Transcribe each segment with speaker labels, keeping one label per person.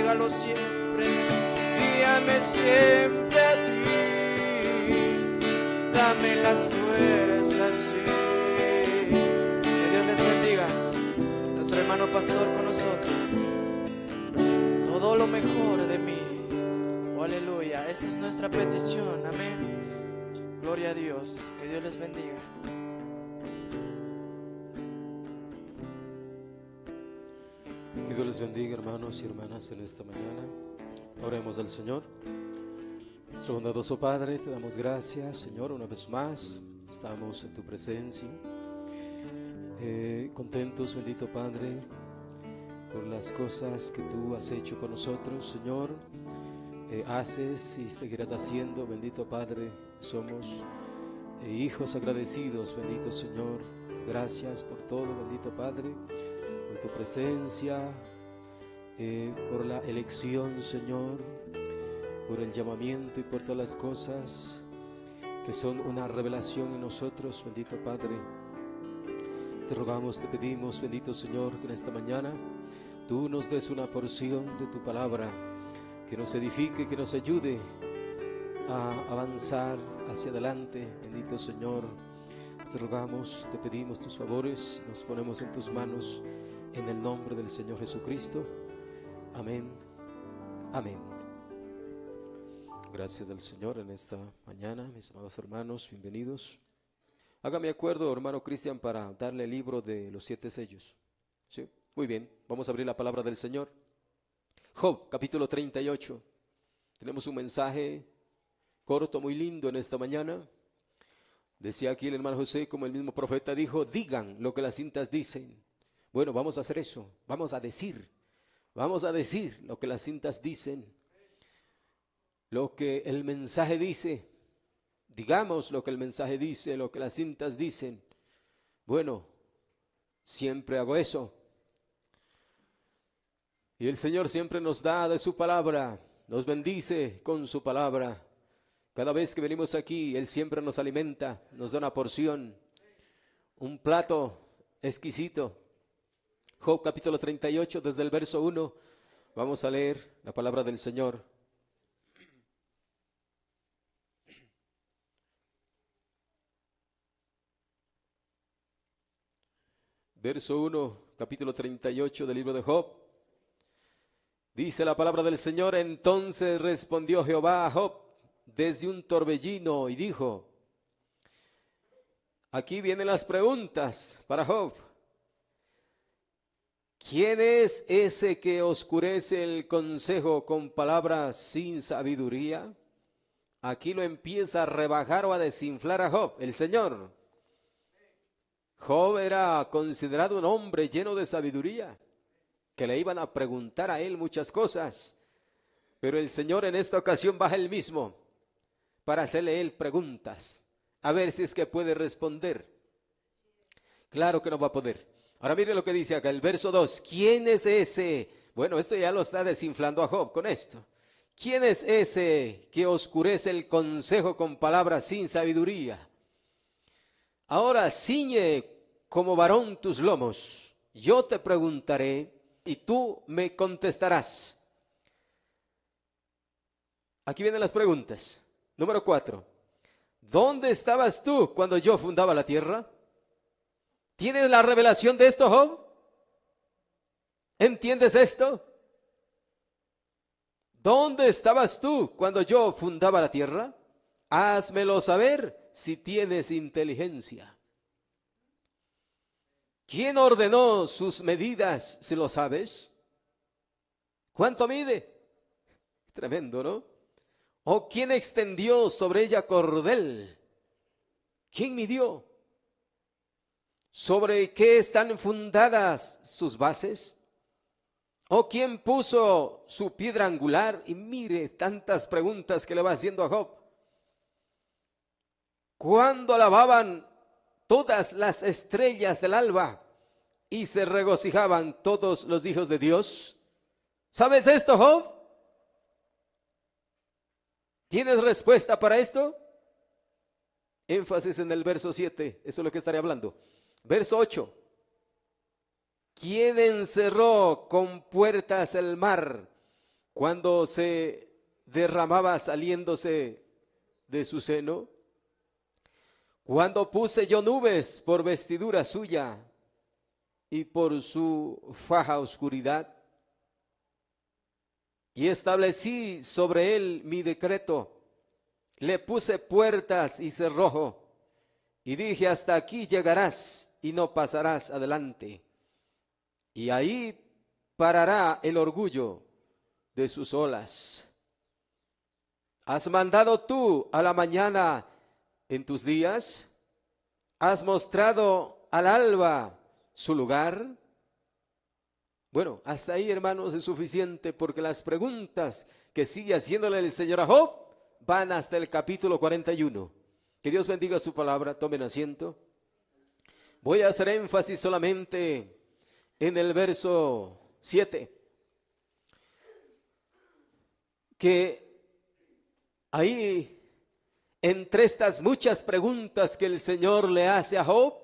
Speaker 1: entrégalo siempre, guíame siempre a ti, dame las fuerzas, sí. Que Dios les bendiga, nuestro hermano pastor con nosotros, todo lo mejor de mí, oh, aleluya, esa es nuestra petición, amén, gloria a Dios, que Dios les bendiga.
Speaker 2: Que Dios les bendiga, hermanos y hermanas, en esta mañana. Oremos al Señor. Nuestro bondadoso Padre, te damos gracias, Señor, una vez más. Estamos en tu presencia, contentos, bendito Padre, por las cosas que tú has hecho con nosotros, Señor. Haces y seguirás haciendo, bendito Padre. Somos hijos agradecidos, bendito Señor. Gracias por todo, bendito Padre, por tu presencia, por la elección, Señor, por el llamamiento y por todas las cosas que son una revelación en nosotros, bendito Padre. Te rogamos, te pedimos, bendito Señor, que en esta mañana tú nos des una porción de tu palabra, que nos edifique, que nos ayude a avanzar hacia adelante, bendito Señor. Te rogamos, te pedimos tus favores, nos ponemos en tus manos, en el nombre del Señor Jesucristo. Amén, amén. Gracias al Señor en esta mañana, mis amados hermanos, bienvenidos. Hágame acuerdo, hermano Cristian, para darle el libro de los 7 sellos. ¿Sí? Muy bien, vamos a abrir la palabra del Señor. Job, capítulo 38. Tenemos un mensaje corto, muy lindo en esta mañana. Decía aquí el hermano José, como el mismo profeta dijo, digan lo que las cintas dicen. Bueno, vamos a hacer eso, vamos a decir lo que las cintas dicen, lo que el mensaje dice. Digamos lo que el mensaje dice, lo que las cintas dicen. Bueno, siempre hago eso. Y el Señor siempre nos da de su palabra, nos bendice con su palabra. Cada vez que venimos aquí, Él siempre nos alimenta, nos da una porción, un plato exquisito. Job capítulo 38, desde el verso 1, vamos a leer la palabra del Señor. Verso 1, capítulo 38 del libro de Job. Dice la palabra del Señor: entonces respondió Jehová a Job desde un torbellino y dijo. Aquí vienen las preguntas para Job. ¿Quién es ese que oscurece el consejo con palabras sin sabiduría? Aquí lo empieza a rebajar o a desinflar a Job, el Señor. Job era considerado un hombre lleno de sabiduría, que le iban a preguntar a él muchas cosas, pero el Señor en esta ocasión baja él mismo para hacerle él preguntas, a ver si es que puede responder. Claro que no va a poder. Ahora mire lo que dice acá, el verso 2, ¿quién es ese? Bueno, esto ya lo está desinflando a Job con esto. ¿Quién es ese que oscurece el consejo con palabras sin sabiduría? Ahora ciñe como varón tus lomos, yo te preguntaré y tú me contestarás. Aquí vienen las preguntas. Número 4. ¿Dónde estabas tú cuando yo fundaba la tierra? ¿Tienes la revelación de esto, Job? ¿Entiendes esto? ¿Dónde estabas tú cuando yo fundaba la tierra? Házmelo saber si tienes inteligencia. ¿Quién ordenó sus medidas, si lo sabes? ¿Cuánto mide? Tremendo, ¿no? ¿O quién extendió sobre ella cordel? ¿Quién midió? ¿Sobre qué están fundadas sus bases? ¿O quién puso su piedra angular? Y mire tantas preguntas que le va haciendo a Job. ¿Cuándo alababan todas las estrellas del alba y se regocijaban todos los hijos de Dios? ¿Sabes esto, Job? ¿Tienes respuesta para esto? Énfasis en el verso 7, eso es lo que estaré hablando. Verso 8. ¿Quién encerró con puertas el mar cuando se derramaba saliéndose de su seno, cuando puse yo nubes por vestidura suya y por su faja oscuridad, y establecí sobre él mi decreto, le puse puertas y cerrojo, y dije: hasta aquí llegarás y no pasarás adelante, y ahí parará el orgullo de sus olas. ¿Has mandado tú a la mañana en tus días? ¿Has mostrado al alba su lugar? Bueno, hasta ahí, hermanos, es suficiente, porque las preguntas que sigue haciéndole el Señor a Job van hasta el capítulo 41. Que Dios bendiga su palabra. Tomen asiento. Voy a hacer énfasis solamente en el verso 7. Que ahí, entre estas muchas preguntas que el Señor le hace a Job,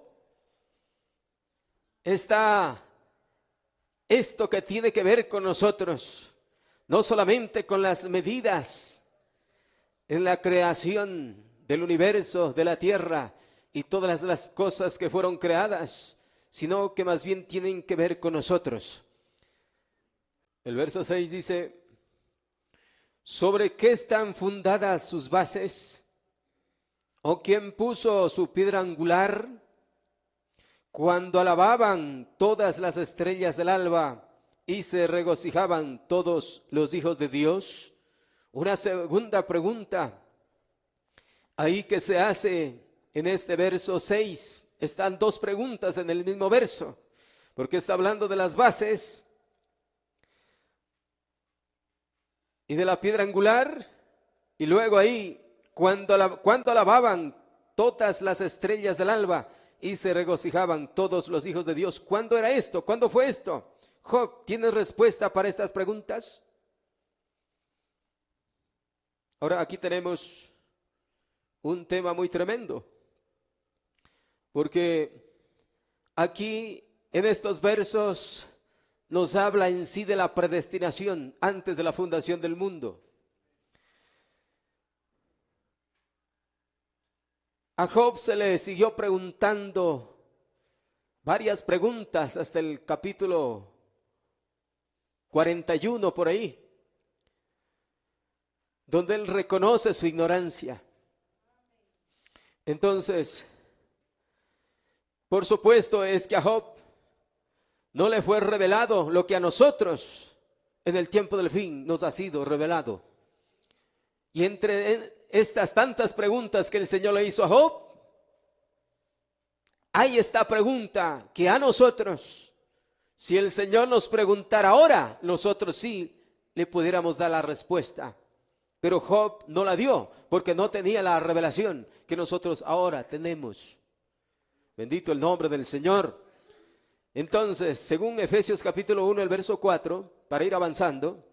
Speaker 2: está esto que tiene que ver con nosotros, no solamente con las medidas en la creación del universo, de la tierra y todas las cosas que fueron creadas, sino que más bien tienen que ver con nosotros. El verso 6 dice: ¿sobre qué están fundadas sus bases? ¿O quién puso su piedra angular? Cuando alababan todas las estrellas del alba y se regocijaban todos los hijos de Dios. Una segunda pregunta ahí que se hace en este verso 6. Están dos preguntas en el mismo verso, porque está hablando de las bases y de la piedra angular, y luego ahí, cuando alababan todas las estrellas del alba y se regocijaban todos los hijos de Dios. ¿Cuándo era esto? ¿Cuándo fue esto? Job, ¿tienes respuesta para estas preguntas? Ahora aquí tenemos un tema muy tremendo, porque aquí en estos versos nos habla en sí de la predestinación antes de la fundación del mundo. A Job se le siguió preguntando varias preguntas hasta el capítulo 41 por ahí, donde él reconoce su ignorancia. Entonces, por supuesto es que a Job no le fue revelado lo que a nosotros en el tiempo del fin nos ha sido revelado. Y entre estas tantas preguntas que el Señor le hizo a Job, hay esta pregunta que a nosotros, si el Señor nos preguntara ahora, nosotros sí le pudiéramos dar la respuesta. Pero Job no la dio porque no tenía la revelación que nosotros ahora tenemos. Bendito el nombre del Señor. Entonces, según Efesios capítulo 1, el verso 4, para ir avanzando,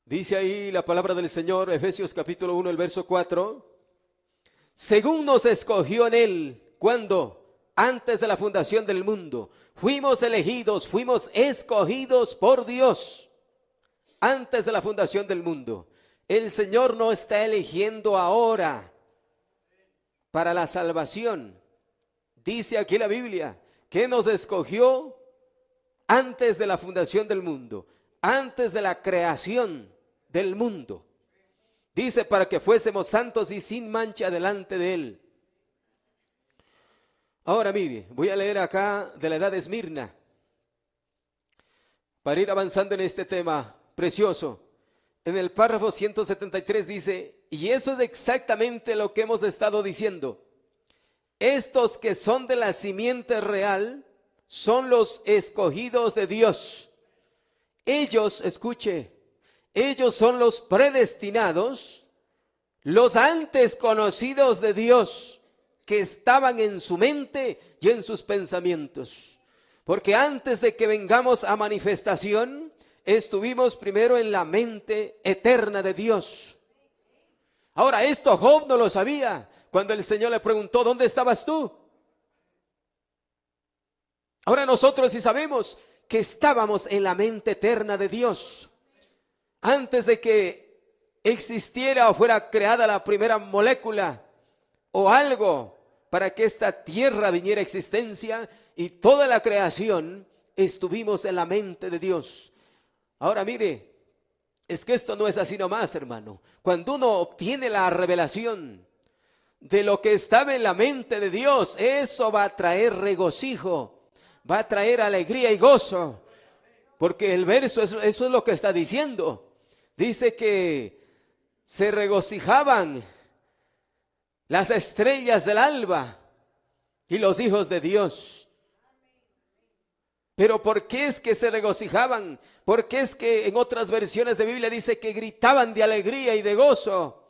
Speaker 2: dice ahí la palabra del Señor, Efesios capítulo 1, el verso 4, según nos escogió en él, ¿cuándo? Antes de la fundación del mundo. Fuimos elegidos, fuimos escogidos por Dios antes de la fundación del mundo. El Señor no está eligiendo ahora para la salvación. Dice aquí la Biblia que nos escogió antes de la fundación del mundo, antes de la creación del mundo. Dice para que fuésemos santos y sin mancha delante de Él. Ahora mire, voy a leer acá de la edad de Esmirna para ir avanzando en este tema precioso. En el párrafo 173 dice, y eso es exactamente lo que hemos estado diciendo. Estos que son de la simiente real son los escogidos de Dios. Ellos, escuche, ellos son los predestinados, los antes conocidos de Dios, que estaban en su mente y en sus pensamientos. Porque antes de que vengamos a manifestación, estuvimos primero en la mente eterna de Dios. Ahora, esto Job no lo sabía cuando el Señor le preguntó, ¿dónde estabas tú? Ahora nosotros sí sabemos que estábamos en la mente eterna de Dios. antes de que existiera o fuera creada la primera molécula o algo para que esta tierra viniera a existencia y toda la creación, estuvimos en la mente de Dios. Ahora mire, es que esto no es así nomás, hermano. Cuando uno obtiene la revelación de lo que estaba en la mente de Dios, eso va a traer regocijo, va a traer alegría y gozo. Porque el verso, eso es lo que está diciendo. Dice que se regocijaban las estrellas del alba y los hijos de Dios. Pero ¿por qué es que se regocijaban? ¿Por qué es que en otras versiones de Biblia dice que gritaban de alegría y de gozo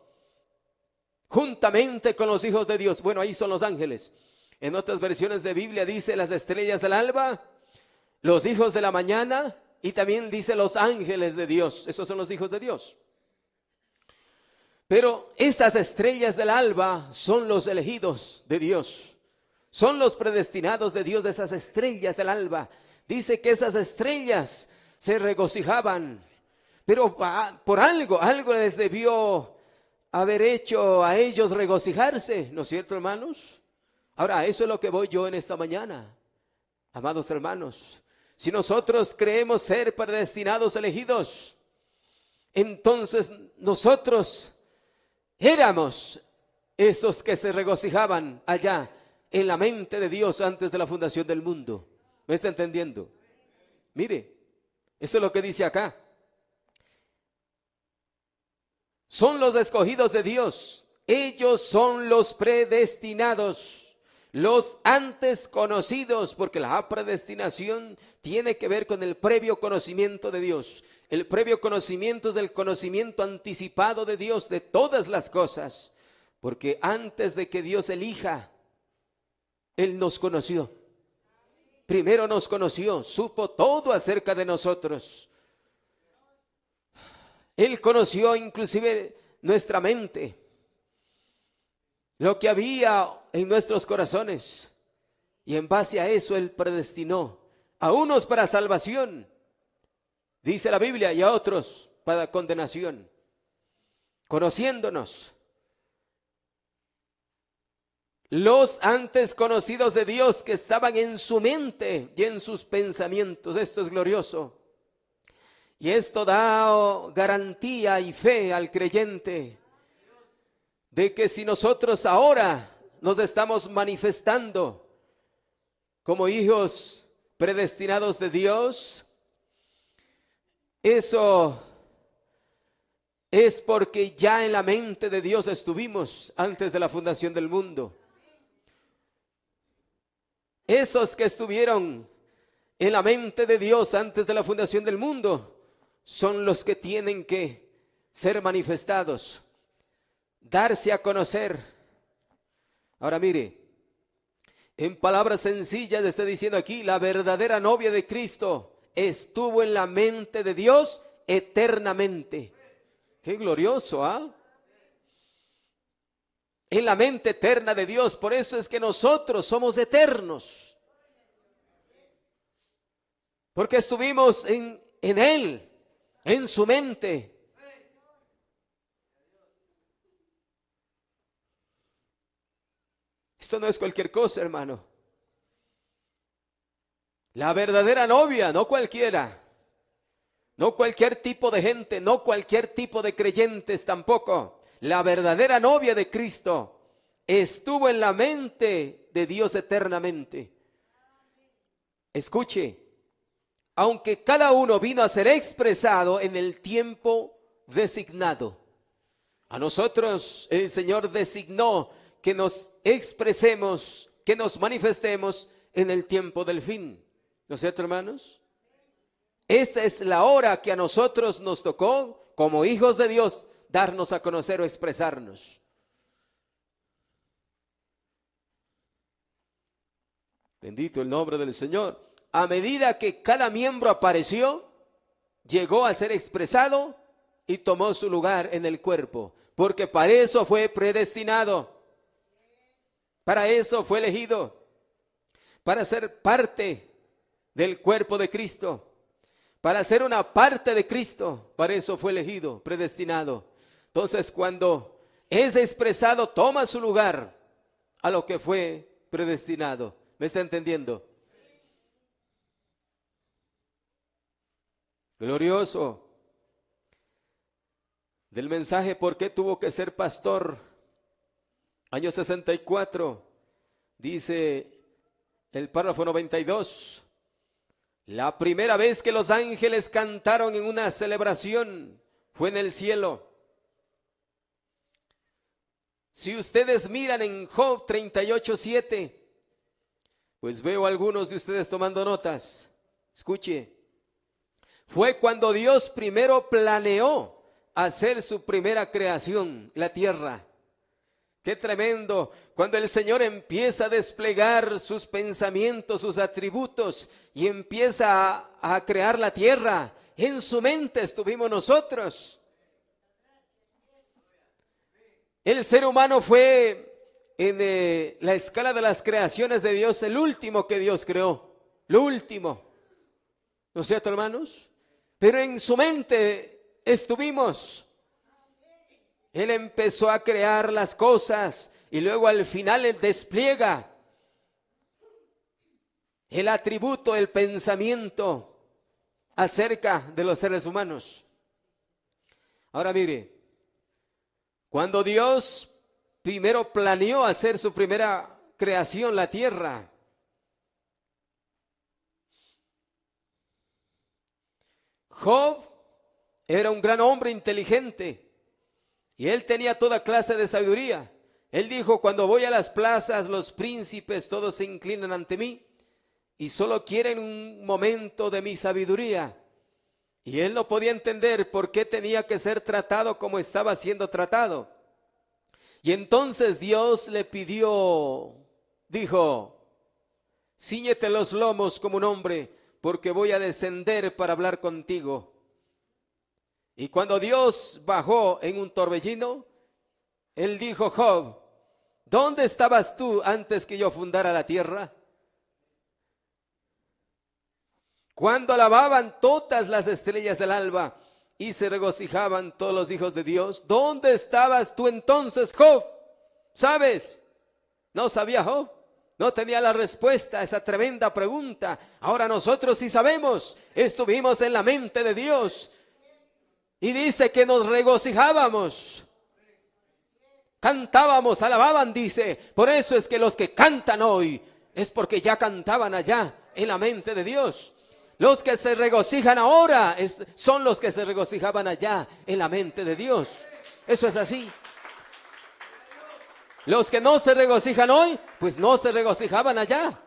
Speaker 2: juntamente con los hijos de Dios? Bueno, ahí son los ángeles. En otras versiones de Biblia dice las estrellas del alba, los hijos de la mañana, y también dice los ángeles de Dios. Esos son los hijos de Dios. Pero esas estrellas del alba son los elegidos de Dios. Son los predestinados de Dios, esas estrellas del alba. Dice que esas estrellas se regocijaban, pero por algo les debió haber hecho a ellos regocijarse, ¿no es cierto, hermanos? Ahora, eso es lo que voy yo en esta mañana, amados hermanos. Si nosotros creemos ser predestinados, elegidos, entonces nosotros éramos esos que se regocijaban allá en la mente de Dios antes de la fundación del mundo. ¿Me está entendiendo? Mire, eso es lo que dice acá. Son los escogidos de Dios. Ellos son los predestinados, los antes conocidos, porque la predestinación tiene que ver con el previo conocimiento de Dios. El previo conocimiento es el conocimiento anticipado de Dios de todas las cosas, porque antes de que Dios elija, Él nos conoció. Primero nos conoció, supo todo acerca de nosotros. Él conoció inclusive nuestra mente, lo que había en nuestros corazones, y en base a eso Él predestinó a unos para salvación, dice la Biblia, y a otros para condenación, conociéndonos. Los antes conocidos de Dios que estaban en su mente y en sus pensamientos. Esto es glorioso. Y esto da garantía y fe al creyente de que si nosotros ahora nos estamos manifestando como hijos predestinados de Dios, eso es porque ya en la mente de Dios estuvimos antes de la fundación del mundo. Esos que estuvieron en la mente de Dios antes de la fundación del mundo son los que tienen que ser manifestados, darse a conocer. Ahora mire, en palabras sencillas está diciendo aquí, la verdadera novia de Cristo estuvo en la mente de Dios eternamente. Qué glorioso, ¿ah? En la mente eterna de Dios. Por eso es que nosotros somos eternos, porque estuvimos en Él, en su mente. Esto no es cualquier cosa, hermano. La verdadera novia, no cualquiera, no cualquier tipo de gente, no cualquier tipo de creyentes tampoco. La verdadera novia de Cristo estuvo en la mente de Dios eternamente. Escuche, aunque cada uno vino a ser expresado en el tiempo designado, a nosotros el Señor designó que nos expresemos, que nos manifestemos en el tiempo del fin. ¿No es cierto, hermanos? Esta es la hora que a nosotros nos tocó, como hijos de Dios, darnos a conocer o expresarnos. Bendito el nombre del Señor. A medida que cada miembro apareció, llegó a ser expresado y tomó su lugar en el cuerpo, porque para eso fue predestinado, para eso fue elegido, para ser parte del cuerpo de Cristo, para ser una parte de Cristo. Para eso fue elegido, predestinado. Entonces, cuando es expresado, toma su lugar a lo que fue predestinado. ¿Me está entendiendo? Glorioso. Del mensaje ¿por qué tuvo que ser pastor? Año 64, dice el párrafo 92. La primera vez que los ángeles cantaron en una celebración fue en el cielo. Si ustedes miran en Job 38:7, pues veo a algunos de ustedes tomando notas. Escuche. Fue cuando Dios primero planeó hacer su primera creación, la tierra. Qué tremendo, cuando el Señor empieza a desplegar sus pensamientos, sus atributos, y empieza a crear la tierra. En su mente estuvimos nosotros. El ser humano fue en la escala de las creaciones de Dios el último que Dios creó, lo último. ¿No es cierto, hermanos? Pero en su mente estuvimos. Él empezó a crear las cosas y luego al final él despliega el atributo, el pensamiento acerca de los seres humanos. Ahora mire, cuando Dios primero planeó hacer su primera creación, la tierra, Job era un gran hombre inteligente. Y él tenía toda clase de sabiduría. Él dijo, cuando voy a las plazas, los príncipes todos se inclinan ante mí y solo quieren un momento de mi sabiduría. Y él no podía entender por qué tenía que ser tratado como estaba siendo tratado. Y entonces Dios le pidió, dijo, cíñete los lomos como un hombre, porque voy a descender para hablar contigo. Y cuando Dios bajó en un torbellino, él dijo, Job, ¿dónde estabas tú antes que yo fundara la tierra? Cuando alababan todas las estrellas del alba y se regocijaban todos los hijos de Dios, ¿dónde estabas tú entonces, Job? ¿Sabes? No sabía Job, no tenía la respuesta a esa tremenda pregunta. Ahora nosotros sí sabemos, estuvimos en la mente de Dios. Y dice que nos regocijábamos, cantábamos, alababan, dice. Por eso es que los que cantan hoy es porque ya cantaban allá en la mente de Dios. Los que se regocijan ahora son los que se regocijaban allá en la mente de Dios. Eso es así. Los que no se regocijan hoy, pues no se regocijaban allá.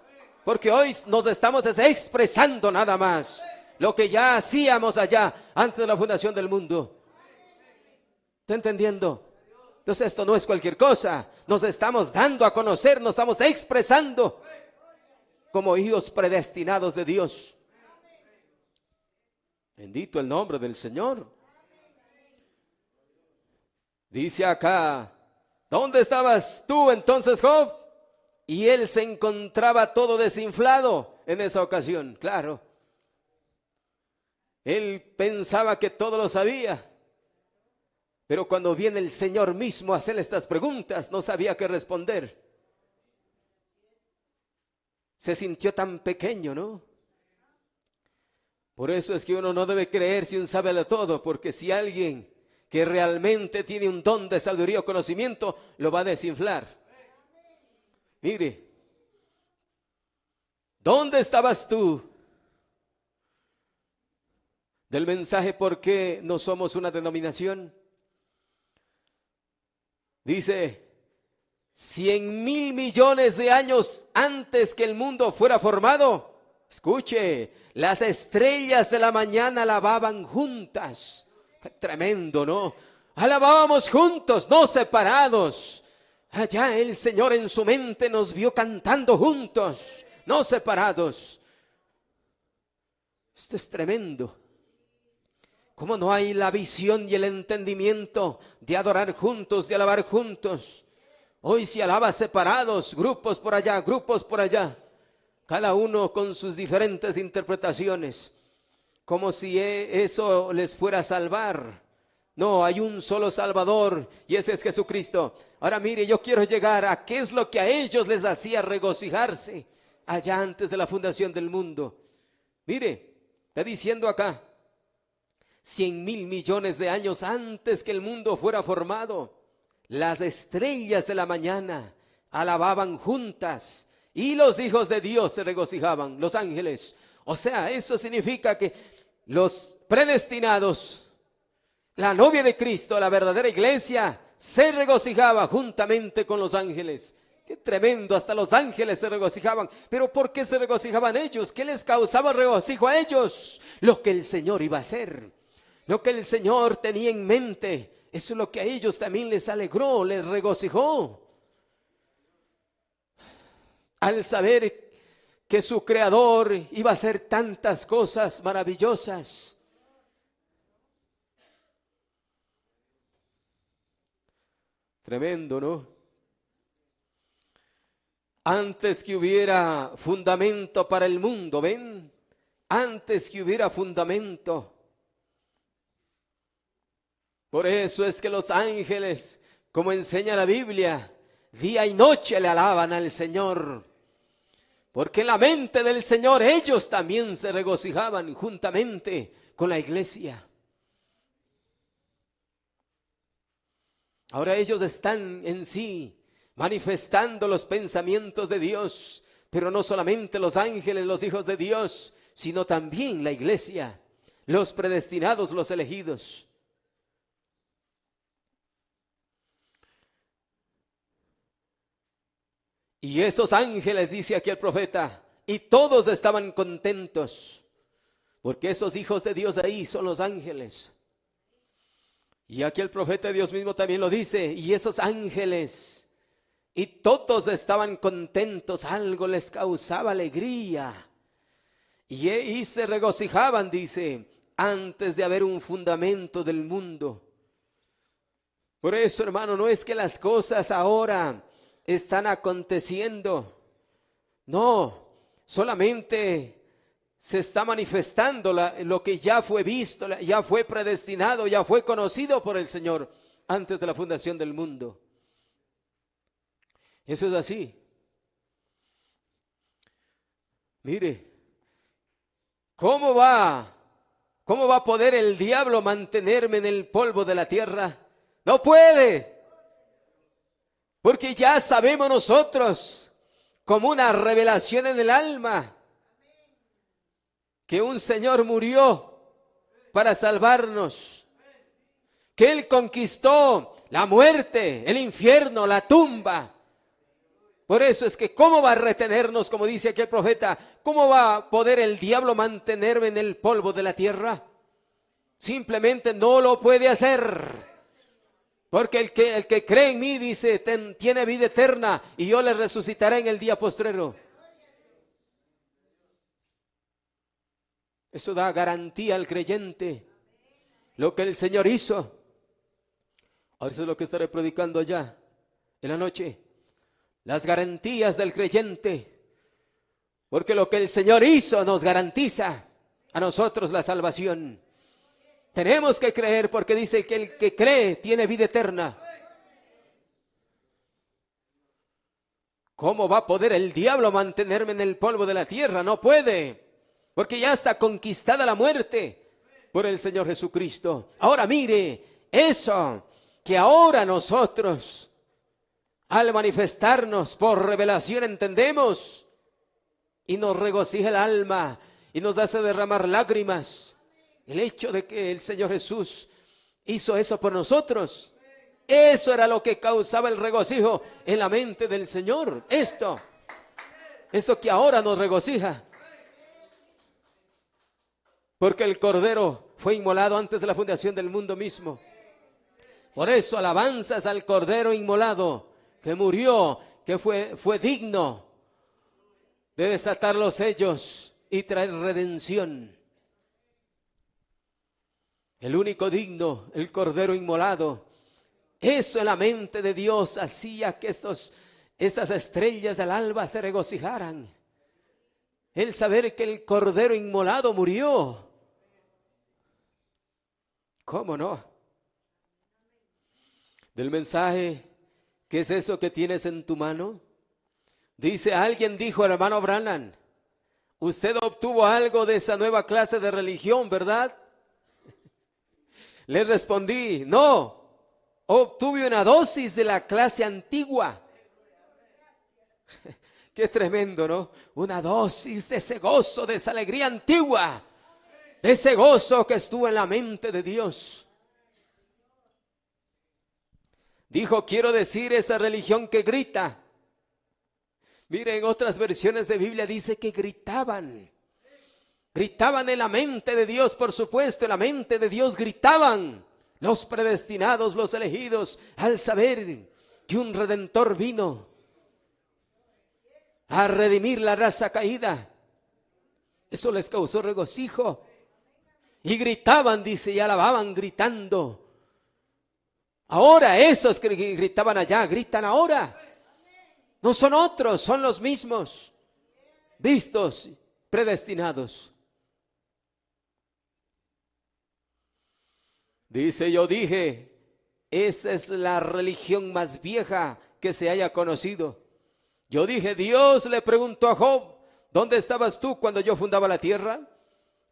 Speaker 2: Porque hoy nos estamos expresando nada más lo que ya hacíamos allá antes de la fundación del mundo. ¿Está entendiendo? Entonces esto no es cualquier cosa. Nos estamos dando a conocer, nos estamos expresando como hijos predestinados de Dios. Bendito el nombre del Señor. Dice acá, ¿dónde estabas tú entonces, Job? Y él se encontraba todo desinflado en esa ocasión, claro. Él pensaba que todo lo sabía, pero cuando viene el Señor mismo a hacerle estas preguntas, no sabía qué responder. Se sintió tan pequeño, ¿no? Por eso es que uno no debe creer si uno sabe de todo, porque si alguien que realmente tiene un don de sabiduría o conocimiento, lo va a desinflar. Mire, ¿dónde estabas tú? Del mensaje ¿por qué no somos una denominación? Dice, 100,000 millones de años antes que el mundo fuera formado, escuche, las estrellas de la mañana alababan juntas. Qué tremendo, ¿no? Alabábamos juntos, no separados. Allá el Señor en su mente nos vio cantando juntos, no separados. Esto es tremendo. ¿Cómo no hay la visión y el entendimiento de adorar juntos, de alabar juntos? Hoy se alaba separados, grupos por allá, grupos por allá, cada uno con sus diferentes interpretaciones. como si eso les fuera a salvar. No, hay un solo Salvador y ese es Jesucristo. Ahora mire, yo quiero llegar a qué es lo que a ellos les hacía regocijarse allá antes de la fundación del mundo. Mire, está diciendo acá, 100,000 millones de años antes que el mundo fuera formado, las estrellas de la mañana alababan juntas y los hijos de Dios se regocijaban, los ángeles. O sea, eso significa que los predestinados, la novia de Cristo, la verdadera iglesia, se regocijaba juntamente con los ángeles. Qué tremendo, hasta los ángeles se regocijaban. Pero ¿por qué se regocijaban ellos? ¿Qué les causaba regocijo a ellos? Lo que el Señor iba a hacer, lo que el Señor tenía en mente. Eso es lo que a ellos también les alegró, les regocijó. Al saber que su Creador iba a hacer tantas cosas maravillosas. Tremendo, ¿no? Antes que hubiera fundamento para el mundo, ¿ven? Antes que hubiera fundamento. Por eso es que los ángeles, como enseña la Biblia, día y noche le alaban al Señor. Porque en la mente del Señor ellos también se regocijaban juntamente con la iglesia. Ahora ellos están en sí manifestando los pensamientos de Dios, pero no solamente los ángeles, los hijos de Dios, sino también la iglesia, los predestinados, los elegidos. Y esos ángeles, dice aquí el profeta, y todos estaban contentos, porque esos hijos de Dios ahí son los ángeles. Y aquí el profeta de Dios mismo también lo dice, y esos ángeles, y todos estaban contentos, algo les causaba alegría, y se regocijaban, dice, antes de haber un fundamento del mundo. Por eso, hermano, no es que las cosas ahora están aconteciendo, no, solamente se está manifestando lo que ya fue visto, ya fue predestinado, ya fue conocido por el Señor antes de la fundación del mundo. Eso es así. Mire, ¿cómo va a poder el diablo mantenerme en el polvo de la tierra? No puede. Porque ya sabemos nosotros, como una revelación en el alma, que un Señor murió para salvarnos, que Él conquistó la muerte, el infierno, la tumba. Por eso es que ¿cómo va a retenernos, como dice aquí el profeta? ¿Cómo va a poder el diablo mantenerme en el polvo de la tierra? Simplemente no lo puede hacer. Porque el que cree en mí, dice, tiene vida eterna y yo le resucitaré en el día postrero. Eso da garantía al creyente. Lo que el Señor hizo. Ahora eso es lo que estaré predicando allá en la noche. Las garantías del creyente. Porque lo que el Señor hizo nos garantiza a nosotros la salvación. Tenemos que creer porque dice que el que cree tiene vida eterna. ¿Cómo va a poder el diablo mantenerme en el polvo de la tierra? No puede, porque ya está conquistada la muerte por el Señor Jesucristo. Ahora mire, eso que ahora nosotros, al manifestarnos por revelación, entendemos y nos regocija el alma y nos hace derramar lágrimas. El hecho de que el Señor Jesús hizo eso por nosotros, eso era lo que causaba el regocijo en la mente del Señor. Esto que ahora nos regocija. Porque el Cordero fue inmolado antes de la fundación del mundo mismo. Por eso alabanzas al Cordero inmolado, que murió, que fue digno de desatar los sellos y traer redención. El único digno, el Cordero inmolado. Eso en la mente de Dios hacía que estas estrellas del alba se regocijaran. El saber que el Cordero inmolado murió ¿Cómo no? Del mensaje, ¿qué es eso que tienes en tu mano? Dice, alguien dijo, hermano Branham, usted obtuvo algo de esa nueva clase de religión, ¿verdad? Le respondí, no, obtuve una dosis de la clase antigua. Qué tremendo, ¿no? Una dosis de ese gozo, de esa alegría antigua, de ese gozo que estuvo en la mente de Dios. Dijo, quiero decir esa religión que grita. Miren, en otras versiones de Biblia dice que gritaban. Gritaban en la mente de Dios, por supuesto, en la mente de Dios gritaban. Los predestinados, los elegidos, al saber que un Redentor vino a redimir la raza caída. Eso les causó regocijo. Y gritaban, dice, y alababan gritando. Ahora esos que gritaban allá, gritan ahora. No son otros, son los mismos, vistos, predestinados. Dice, yo dije, esa es la religión más vieja que se haya conocido. Yo dije, Dios le preguntó a Job, ¿dónde estabas tú cuando yo fundaba la tierra?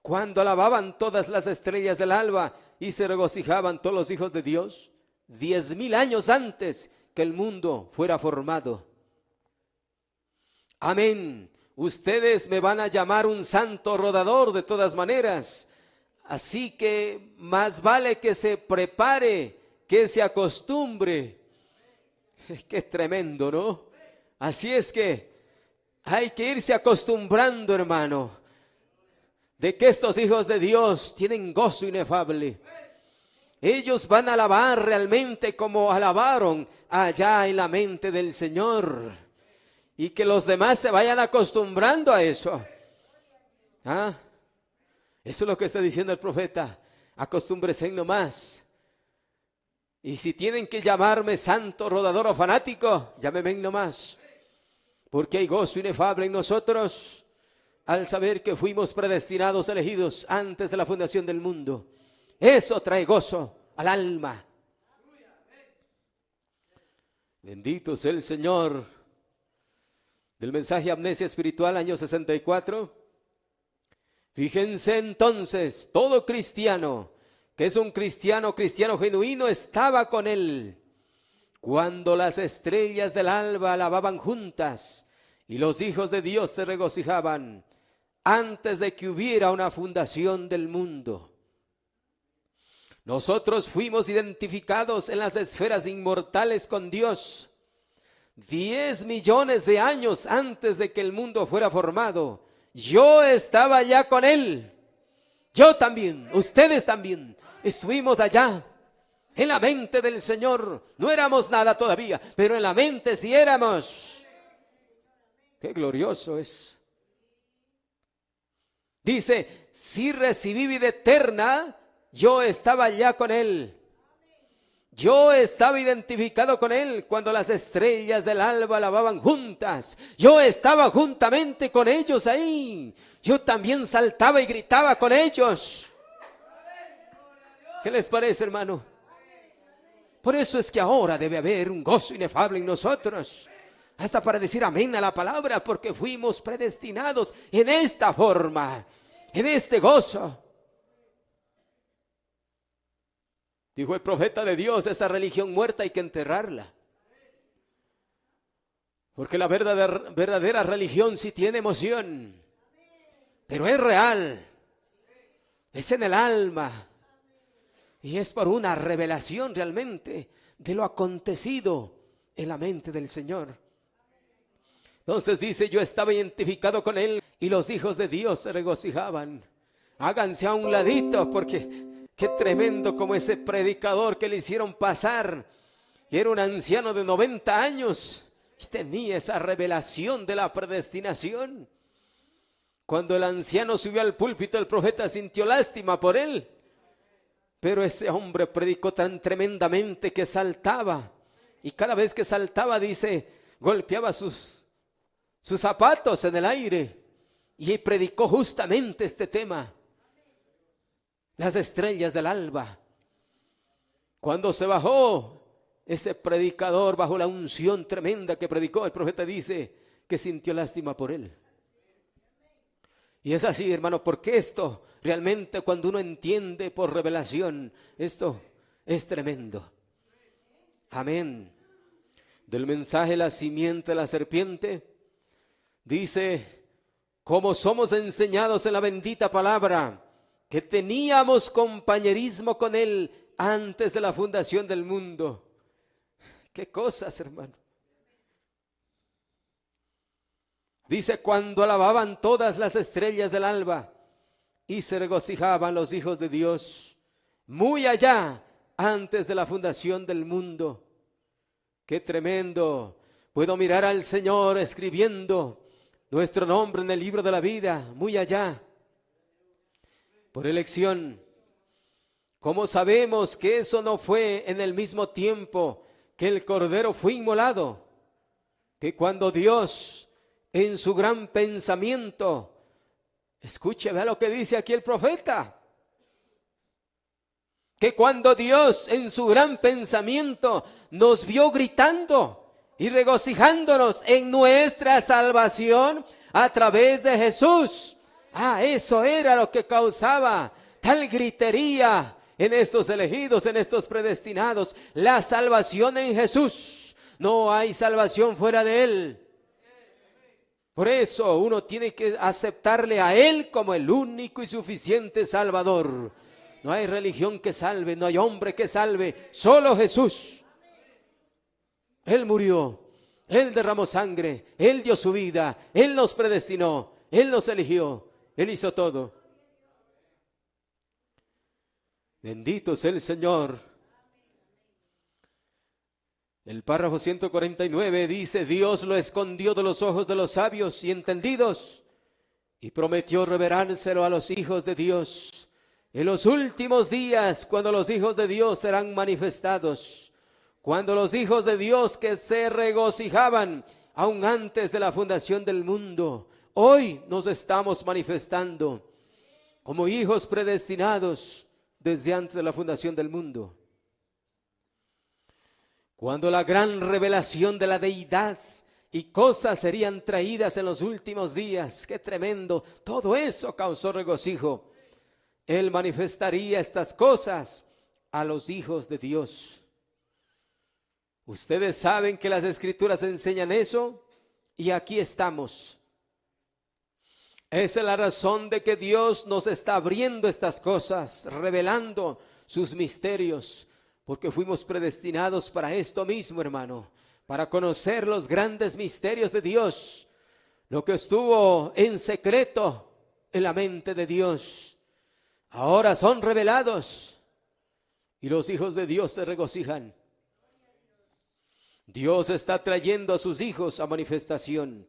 Speaker 2: Cuando alababan todas las estrellas del alba y se regocijaban todos los hijos de Dios. 10,000 años antes que el mundo fuera formado. Amén. Ustedes me van a llamar un santo rodador de todas maneras. Así que más vale que se prepare, que se acostumbre. Qué tremendo, ¿no? Así es que hay que irse acostumbrando, hermano, de que estos hijos de Dios tienen gozo inefable. Ellos van a alabar realmente como alabaron allá en la mente del Señor. Y que los demás se vayan acostumbrando a eso. ¿Ah? Eso es lo que está diciendo el profeta. Acostúmbrense nomás. Y si tienen que llamarme santo, rodador o fanático, llámenme nomás. Porque hay gozo inefable en nosotros al saber que fuimos predestinados, elegidos antes de la fundación del mundo. Eso trae gozo al alma. Bendito sea el Señor. Del mensaje Amnesia Espiritual, año 64. Fíjense entonces, todo cristiano, que es un cristiano genuino, estaba con él cuando las estrellas del alba alababan juntas y los hijos de Dios se regocijaban antes de que hubiera una fundación del mundo. Nosotros fuimos identificados en las esferas inmortales con Dios 10 millones de años antes de que el mundo fuera formado. Yo estaba allá con Él. Yo también, ustedes también. Estuvimos allá, en la mente del Señor. No éramos nada todavía, pero en la mente sí éramos. Qué glorioso es. Dice, si recibí vida eterna, yo estaba allá con Él. Yo estaba identificado con Él cuando las estrellas del alba alababan juntas. Yo estaba juntamente con ellos ahí. Yo también saltaba y gritaba con ellos. ¿Qué les parece, hermano? Por eso es que ahora debe haber un gozo inefable en nosotros. Hasta para decir amén a la palabra, porque fuimos predestinados en esta forma, en este gozo. Dijo el profeta de Dios, esa religión muerta hay que enterrarla. Porque la verdadera religión sí tiene emoción, pero es real, es en el alma y es por una revelación realmente de lo acontecido en la mente del Señor. Entonces dice, yo estaba identificado con Él y los hijos de Dios se regocijaban. Háganse a un ladito porque... Qué tremendo como ese predicador que le hicieron pasar, que era un anciano de 90 años, y tenía esa revelación de la predestinación. Cuando el anciano subió al púlpito, el profeta sintió lástima por él. Pero ese hombre predicó tan tremendamente que saltaba. Y cada vez que saltaba, dice, golpeaba sus zapatos en el aire. Y predicó justamente este tema. Las estrellas del alba Cuando se bajó ese predicador bajo la unción tremenda que predicó, el profeta dice que sintió lástima por él. Y es así, hermano, porque esto realmente, cuando uno entiende por revelación, esto es tremendo. Amén. Del mensaje la simiente de la serpiente, dice: como somos enseñados en la bendita palabra, que teníamos compañerismo con él antes de la fundación del mundo. Qué cosas, hermano. Dice: cuando alababan todas las estrellas del alba y se regocijaban los hijos de Dios, muy allá antes de la fundación del mundo. Qué tremendo. Puedo mirar al Señor escribiendo nuestro nombre en el libro de la vida, muy allá, por elección. ¿Cómo sabemos que eso no fue en el mismo tiempo que el Cordero fue inmolado? Que cuando Dios, en su gran pensamiento, escuche, vea lo que dice aquí el profeta, que cuando Dios en su gran pensamiento nos vio gritando y regocijándonos en nuestra salvación a través de Jesús. Eso era lo que causaba tal gritería en estos elegidos, en estos predestinados. La salvación en Jesús. No hay salvación fuera de Él. Por eso uno tiene que aceptarle a Él como el único y suficiente Salvador. No hay religión que salve, no hay hombre que salve, solo Jesús. Él murió, Él derramó sangre, Él dio su vida, Él nos predestinó, Él nos eligió, Él hizo todo. Bendito sea el Señor. El párrafo 149 dice: Dios lo escondió de los ojos de los sabios y entendidos y prometió revelárselo a los hijos de Dios. En los últimos días, cuando los hijos de Dios serán manifestados, cuando los hijos de Dios que se regocijaban aún antes de la fundación del mundo, hoy nos estamos manifestando como hijos predestinados desde antes de la fundación del mundo. Cuando la gran revelación de la deidad y cosas serían traídas en los últimos días, qué tremendo, todo eso causó regocijo. Él manifestaría estas cosas a los hijos de Dios. Ustedes saben que las Escrituras enseñan eso y aquí estamos. Esa es la razón de que Dios nos está abriendo estas cosas, revelando sus misterios, porque fuimos predestinados para esto mismo, hermano, para conocer los grandes misterios de Dios, lo que estuvo en secreto en la mente de Dios. Ahora son revelados y los hijos de Dios se regocijan. Dios está trayendo a sus hijos a manifestación.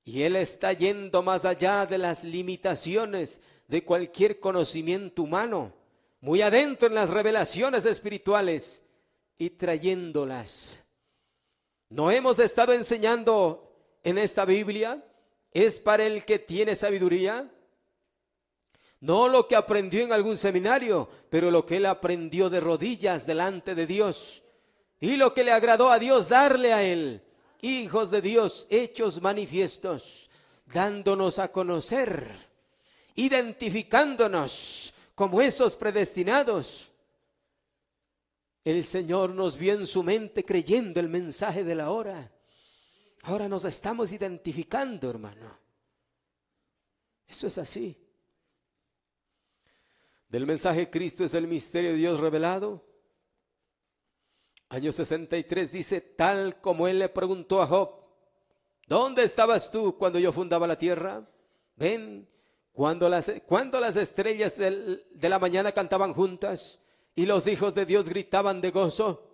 Speaker 2: Y Él está yendo más allá de las limitaciones de cualquier conocimiento humano, muy adentro en las revelaciones espirituales y trayéndolas. No hemos estado enseñando en esta Biblia, es para el que tiene sabiduría. No lo que aprendió en algún seminario, pero lo que él aprendió de rodillas delante de Dios. Y lo que le agradó a Dios darle a él. Hijos de Dios hechos manifiestos, dándonos a conocer, identificándonos como esos predestinados. El Señor nos vio en su mente creyendo el mensaje de la hora. Ahora nos estamos identificando, hermano. Eso es así. Del mensaje Cristo es el misterio de Dios revelado. Año 63 dice: tal como él le preguntó a Job: ¿dónde estabas tú cuando yo fundaba la tierra? Ven, cuando las estrellas de la mañana cantaban juntas y los hijos de Dios gritaban de gozo.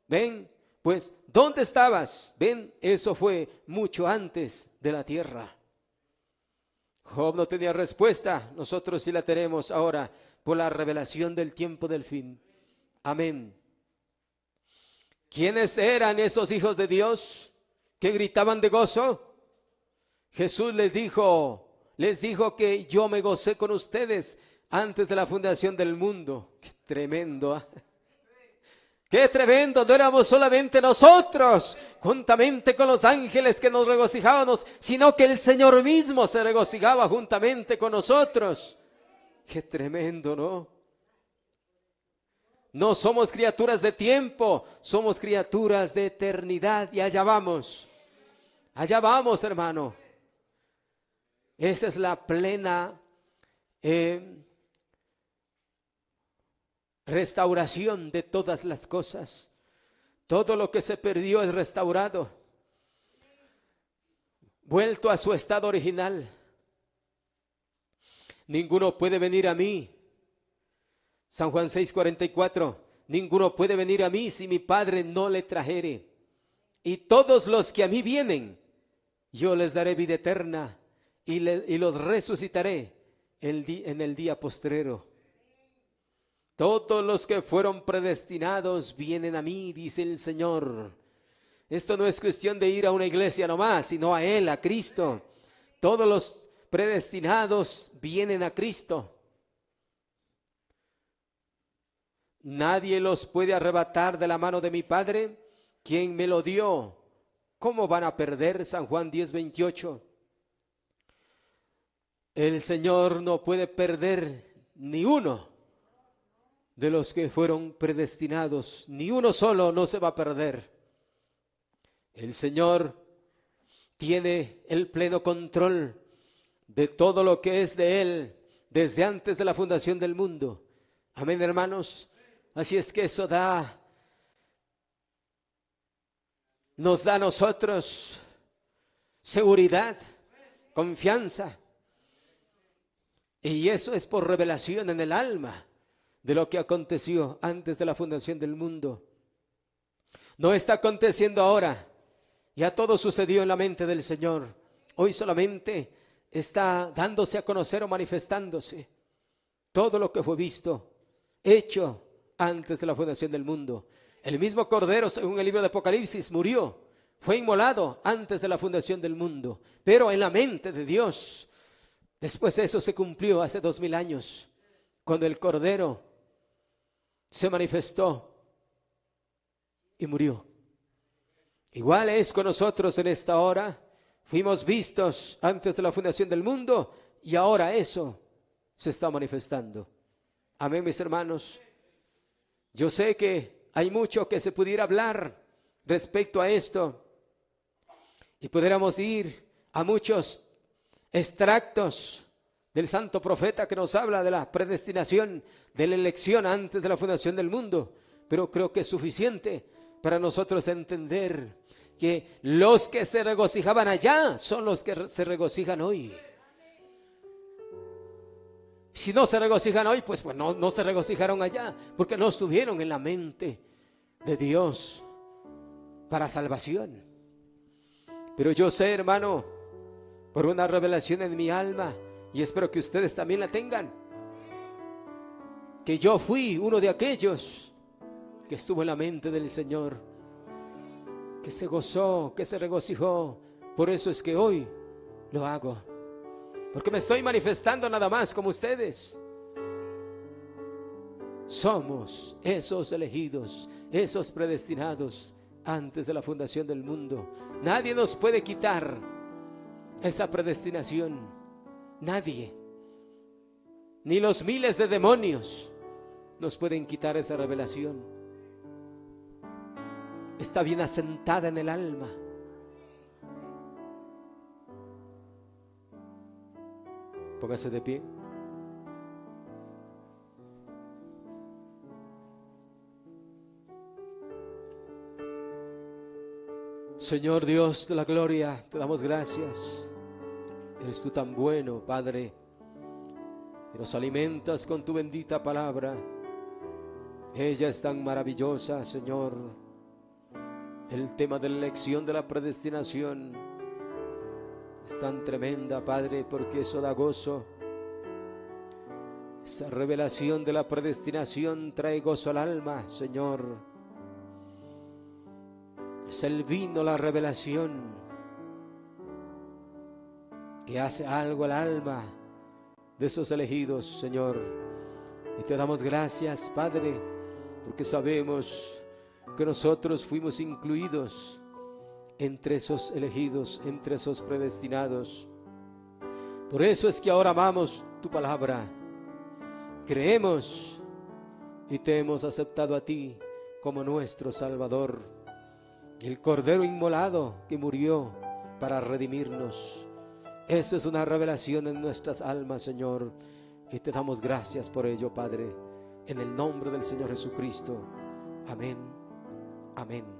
Speaker 2: Ven, pues, ¿dónde estabas? Ven, eso fue mucho antes de la tierra. Job no tenía respuesta, nosotros sí la tenemos ahora por la revelación del tiempo del fin. Amén. ¿Quiénes eran esos hijos de Dios que gritaban de gozo? Jesús les dijo que yo me gocé con ustedes antes de la fundación del mundo. Qué tremendo, ¿ah? Qué tremendo, no éramos solamente nosotros, juntamente con los ángeles que nos regocijábamos, sino que el Señor mismo se regocijaba juntamente con nosotros. Qué tremendo, ¿no? No somos criaturas de tiempo, somos criaturas de eternidad y allá vamos, hermano. Esa es la plena restauración de todas las cosas. Todo lo que se perdió es restaurado, vuelto a su estado original. Ninguno puede venir a mí. San Juan 6:44. Ninguno puede venir a mí si mi Padre no le trajere. Y todos los que a mí vienen, yo les daré vida eterna y los resucitaré en el día postrero. Todos los que fueron predestinados vienen a mí, dice el Señor. Esto no es cuestión de ir a una iglesia nomás, sino a Él, a Cristo. Todos los predestinados vienen a Cristo. Nadie los puede arrebatar de la mano de mi Padre, quien me lo dio. ¿Cómo van a perder? San Juan 10:28. El Señor no puede perder ni uno de los que fueron predestinados, ni uno solo no se va a perder. El Señor tiene el pleno control de todo lo que es de Él desde antes de la fundación del mundo. Amén, hermanos. Así es que eso nos da a nosotros seguridad, confianza. Y eso es por revelación en el alma de lo que aconteció antes de la fundación del mundo. No está aconteciendo ahora. Ya todo sucedió en la mente del Señor. Hoy solamente está dándose a conocer o manifestándose todo lo que fue visto, hecho antes de la fundación del mundo. El mismo Cordero, según el libro de Apocalipsis, murió, fue inmolado antes de la fundación del mundo, pero en la mente de Dios. Después eso se cumplió hace 2000 años, cuando el Cordero se manifestó y murió. Igual es con nosotros en esta hora. Fuimos vistos antes de la fundación del mundo y ahora eso se está manifestando. Amén, mis hermanos. Yo sé que hay mucho que se pudiera hablar respecto a esto y pudiéramos ir a muchos extractos del santo profeta que nos habla de la predestinación, de la elección antes de la fundación del mundo, pero creo que es suficiente para nosotros entender que los que se regocijaban allá son los que se regocijan hoy. Si no se regocijan hoy, pues no se regocijaron allá, porque no estuvieron en la mente de Dios para salvación. Pero yo sé, hermano, por una revelación en mi alma, y espero que ustedes también la tengan, que yo fui uno de aquellos que estuvo en la mente del Señor, que se gozó, que se regocijó. Por eso es que hoy lo hago, porque me estoy manifestando nada más como ustedes. Somos esos elegidos, esos predestinados antes de la fundación del mundo. Nadie nos puede quitar esa predestinación, nadie, ni los miles de demonios nos pueden quitar esa revelación. Está bien asentada en el alma. Póngase de pie. Señor Dios de la gloria, te damos gracias. Eres tú tan bueno, Padre, que nos alimentas con tu bendita palabra. Ella es tan maravillosa, Señor. El tema de la elección, de la predestinación, es tan tremenda, Padre, porque eso da gozo. Esa revelación de la predestinación trae gozo al alma, Señor. Es el vino, la revelación, que hace algo al alma de esos elegidos, Señor. Y te damos gracias, Padre, porque sabemos que nosotros fuimos incluidos entre esos elegidos, entre esos predestinados. Por eso es que ahora amamos tu palabra, creemos y te hemos aceptado a ti como nuestro Salvador, el Cordero inmolado que murió para redimirnos. Eso es una revelación en nuestras almas, Señor, y te damos gracias por ello, Padre, en el nombre del Señor Jesucristo. Amén, amén.